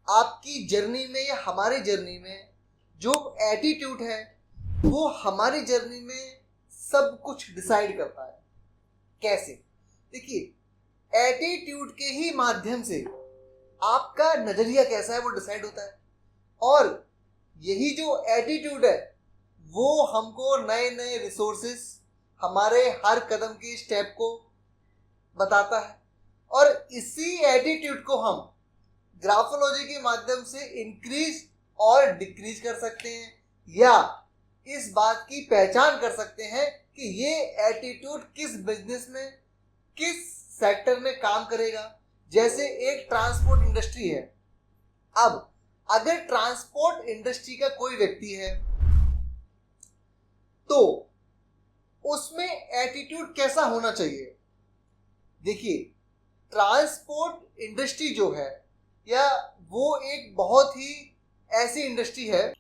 आपकी जर्नी में या हमारी जर्नी में जो एटीट्यूड है वो हमारी जर्नी में सब कुछ डिसाइड करता है। कैसे? देखिए, एटीट्यूड के ही माध्यम से आपका नजरिया कैसा है वो डिसाइड होता है, और यही जो एटीट्यूड है वो हमको नए नए रिसोर्सेस, हमारे हर कदम की स्टेप को बताता है। और इसी एटीट्यूड को हम ग्राफोलॉजी के माध्यम से इंक्रीज और डिक्रीज कर सकते हैं, या इस बात की पहचान कर सकते हैं कि ये एटीट्यूड किस बिजनेस में, किस सेक्टर में काम करेगा। जैसे एक ट्रांसपोर्ट इंडस्ट्री है। अब अगर ट्रांसपोर्ट इंडस्ट्री का कोई व्यक्ति है तो उसमें एटीट्यूड कैसा होना चाहिए? देखिए, ट्रांसपोर्ट इंडस्ट्री जो है या वो एक बहुत ही ऐसी इंडस्ट्री है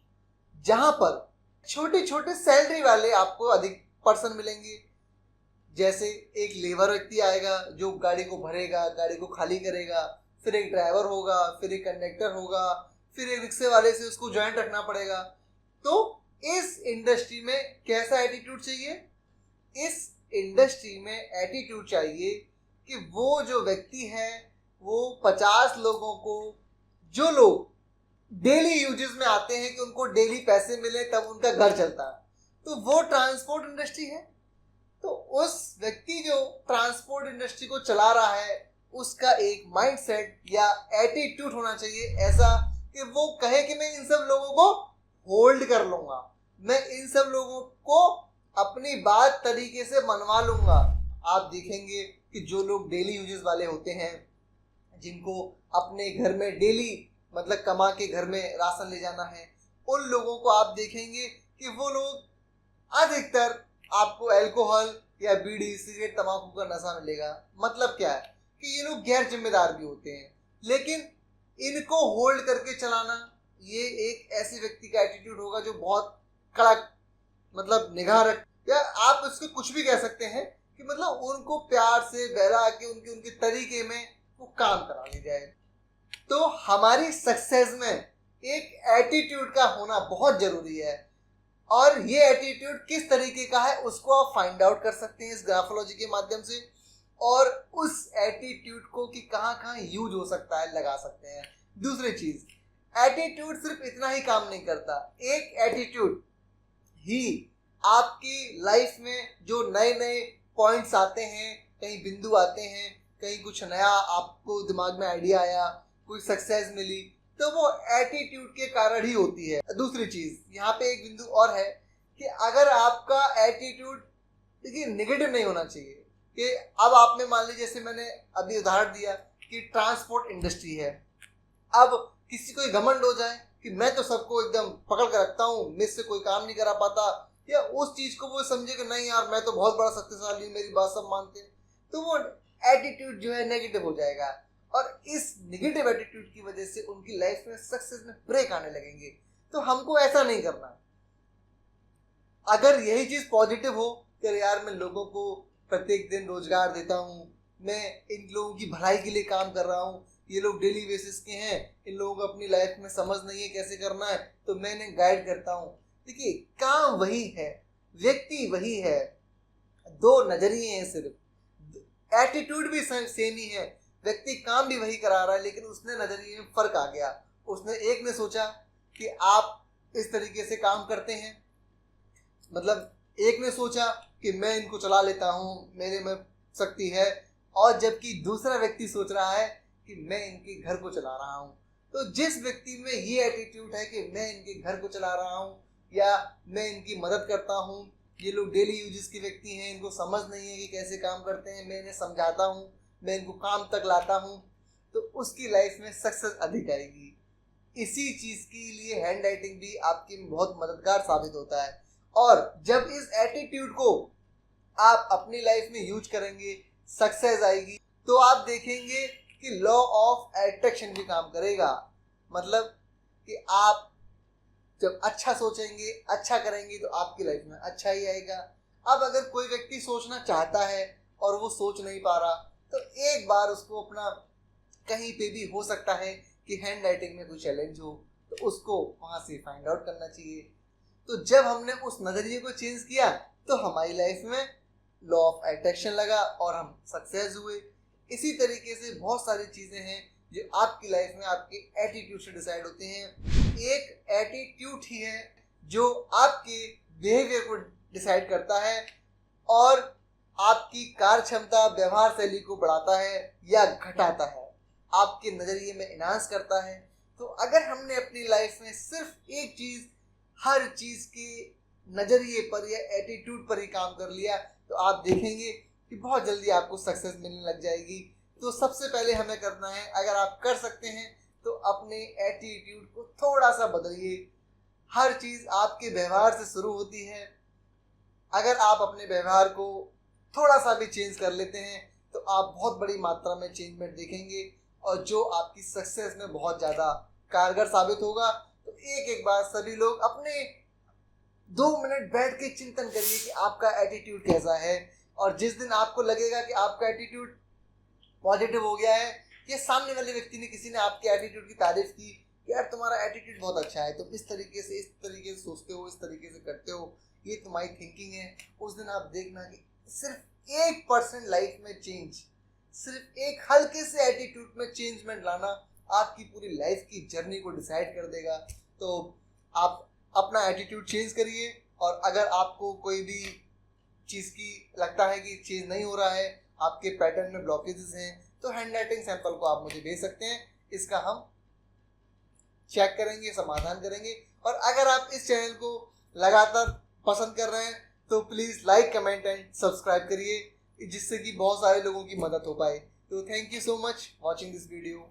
जहां पर छोटे छोटे सैलरी वाले आपको अधिक पर्सन मिलेंगे। जैसे एक लेबर व्यक्ति आएगा जो गाड़ी को भरेगा, गाड़ी को खाली करेगा, फिर एक ड्राइवर होगा, फिर एक कंडक्टर होगा, फिर एक रिक्शे वाले से उसको ज्वाइंट रखना पड़ेगा। तो इस इंडस्ट्री में कैसा एटीट्यूड चाहिए? इस इंडस्ट्री में एटीट्यूड चाहिए कि वो जो व्यक्ति है वो 50 लोगों को, जो लोग डेली यूजेस में आते हैं कि उनको डेली पैसे मिले तब उनका घर चलता है, तो वो ट्रांसपोर्ट इंडस्ट्री है। तो उस व्यक्ति जो ट्रांसपोर्ट इंडस्ट्री को चला रहा है उसका एक माइंडसेट या एटीट्यूड होना चाहिए ऐसा कि वो कहे कि मैं इन सब लोगों को होल्ड कर लूंगा, मैं इन सब लोगों को अपनी बात तरीके से मनवा लूंगा। आप देखेंगे कि जो लोग डेली यूजेस वाले होते हैं, जिनको अपने घर में डेली मतलब कमा के घर में राशन ले जाना है, उन लोगों को आप देखेंगे कि वो लोग अधिकतर आपको अल्कोहल या बीड़ी, सिगरेट, तंबाकू का नशा मिलेगा। मतलब क्या है कि ये लोग गैर जिम्मेदार भी होते हैं, लेकिन इनको होल्ड करके चलाना ये एक ऐसे व्यक्ति का एटीट्यूड होगा जो बहुत कड़क मतलब निगाह रख, या आप उसको कुछ भी कह सकते हैं कि मतलब उनको प्यार से बहला के उनके तरीके में वो काम करा ली जाए। तो हमारी सक्सेस में एक एटीट्यूड का होना बहुत जरूरी है, और ये एटीट्यूड किस तरीके का है उसको आप फाइंड आउट कर सकते हैं इस ग्राफोलॉजी के माध्यम से, और उस एटीट्यूड को कि कहाँ कहाँ यूज हो सकता है लगा सकते हैं। दूसरी चीज, एटीट्यूड सिर्फ इतना ही काम नहीं करता, एक एटीट्यूड ही आपकी लाइफ में जो नए नए पॉइंट्स आते हैं, कहीं बिंदु आते हैं, कहीं कुछ नया आपको दिमाग में आइडिया आया, कोई सक्सेस मिली, तो वो एटीट्यूड के कारण ही होती है। दूसरी चीज यहाँ पे एक बिंदु और है कि अगर आपका एटीट्यूड, देखिए, नेगेटिव नहीं होना चाहिए। कि अब आपने मान लीजिए, जैसे मैंने अभी उदाहरण दिया कि ट्रांसपोर्ट इंडस्ट्री है, अब किसी को घमंड हो जाए कि मैं तो सबको एकदम पकड़ कर रखता हूँ, मुझसे कोई काम नहीं करा पाता, या उस चीज को वो समझे कि नहीं यार मैं तो बहुत बड़ा शक्तिशाली, मेरी बात सब मानते हैं, तो वो एटीट्यूड जो है नेगेटिव हो जाएगा, और इस नेगेटिव एटीट्यूड की वजह से उनकी लाइफ में सक्सेस में ब्रेक आने लगेंगे। तो हमको ऐसा नहीं करना। अगर यही चीज पॉजिटिव हो कि यार मैं लोगों को प्रत्येक दिन रोजगार देता हूँ, मैं इन लोगों की भलाई के लिए काम कर रहा हूँ, ये लोग डेली बेसिस के हैं, इन लोगों को अपनी लाइफ में समझ नहीं है कैसे करना है, तो मैं इन्हें गाइड करता हूँ। देखिए, काम वही है, व्यक्ति वही है, दो नजरिए हैं, सिर्फ एटीट्यूड भी सेम ही है, व्यक्ति काम भी वही करा रहा है, लेकिन उसने नजरिए में फर्क आ गया। उसने एक ने सोचा कि आप इस तरीके से काम करते हैं, मतलब एक ने सोचा कि मैं इनको चला लेता हूँ, मेरे में शक्ति है, और जबकि दूसरा व्यक्ति सोच रहा है कि मैं इनके घर को चला रहा हूँ। तो जिस व्यक्ति में ये एटीट्यूड है कि मैं इनके घर को चला रहा हूँ या मैं इनकी मदद करता हूँ, ये लोग डेली यूजेस के व्यक्ति हैं, इनको समझ नहीं है कि कैसे काम करते हैं, मैं इन्हें समझाता हूँ, मैं इनको काम तक लाता हूँ, तो उसकी लाइफ में सक्सेस अधिक आएगी। इसी चीज के लिए हैंड राइटिंग भी आपकी बहुत मददगार साबित होता है, और जब इस एटीट्यूड को आप अपनी लाइफ में यूज करेंगे, सक्सेस आएगी। तो आप देखेंगे कि लॉ ऑफ अट्रैक्शन भी काम करेगा, मतलब कि आप जब अच्छा सोचेंगे, अच्छा करेंगे, तो आपकी लाइफ में अच्छा ही आएगा। अब अगर कोई व्यक्ति सोचना चाहता है और वो सोच नहीं पा रहा, तो एक बार उसको अपना कहीं पे भी हो सकता है कि हैंड राइटिंग में कोई चैलेंज हो तो उसको वहाँ से फाइंड आउट करना चाहिए। तो जब हमने उस नज़रिए को चेंज किया तो हमारी लाइफ में लॉ ऑफ अट्रैक्शन लगा और हम सक्सेस हुए। इसी तरीके से बहुत सारी चीज़ें हैं जो आपकी लाइफ में आपके एटीट्यूड से डिसाइड होते हैं। एक एटीट्यूड ही है जो आपके बिहेवियर को डिसाइड करता है और आपकी कार्य क्षमता, व्यवहार शैली को बढ़ाता है या घटाता है, आपके नज़रिए में इन्हांस करता है। तो अगर हमने अपनी लाइफ में सिर्फ एक चीज़, हर चीज़ के नज़रिए पर या एटीट्यूड पर ही काम कर लिया तो आप देखेंगे कि बहुत जल्दी आपको सक्सेस मिलने लग जाएगी। तो सबसे पहले हमें करना है, अगर आप कर सकते हैं तो अपने एटीट्यूड को थोड़ा सा बदलिए। हर चीज़ आपके व्यवहार से शुरू होती है। अगर आप अपने व्यवहार को थोड़ा सा भी चेंज कर लेते हैं तो आप बहुत बड़ी मात्रा में चेंजमेंट देखेंगे और जो आपकी सक्सेस में बहुत ज़्यादा कारगर साबित होगा। तो एक बार सभी लोग अपने 2 मिनट बैठ के चिंतन करिए कि आपका एटीट्यूड कैसा है, और जिस दिन आपको लगेगा कि आपका एटीट्यूड पॉजिटिव हो गया है, ये सामने वाले व्यक्ति ने, किसी ने आपके एटीट्यूड की तारीफ की कि यार तुम्हारा एटीट्यूड बहुत अच्छा है, तुम इस तरीके से सोचते हो, इस तरीके से करते हो, ये तुम्हारी थिंकिंग है, उस दिन आप देखना कि सिर्फ 1% लाइफ में चेंज, सिर्फ एक हल्के से एटीट्यूड में चेंजमेंट लाना आपकी पूरी लाइफ की जर्नी को डिसाइड कर देगा। तो आप अपना एटीट्यूड चेंज करिए, और अगर आपको कोई भी चीज़ की लगता है कि चेंज नहीं हो रहा है, आपके पैटर्न में ब्लॉकेजेस हैं, तो हैंड राइटिंग सैंपल को आप मुझे भेज सकते हैं, इसका हम चेक करेंगे, समाधान करेंगे। और अगर आप इस चैनल को लगातार पसंद कर रहे हैं तो please like, comment and subscribe करिए, जिससे कि बहुत सारे लोगों की मदद हो पाए। तो thank you so much watching this video.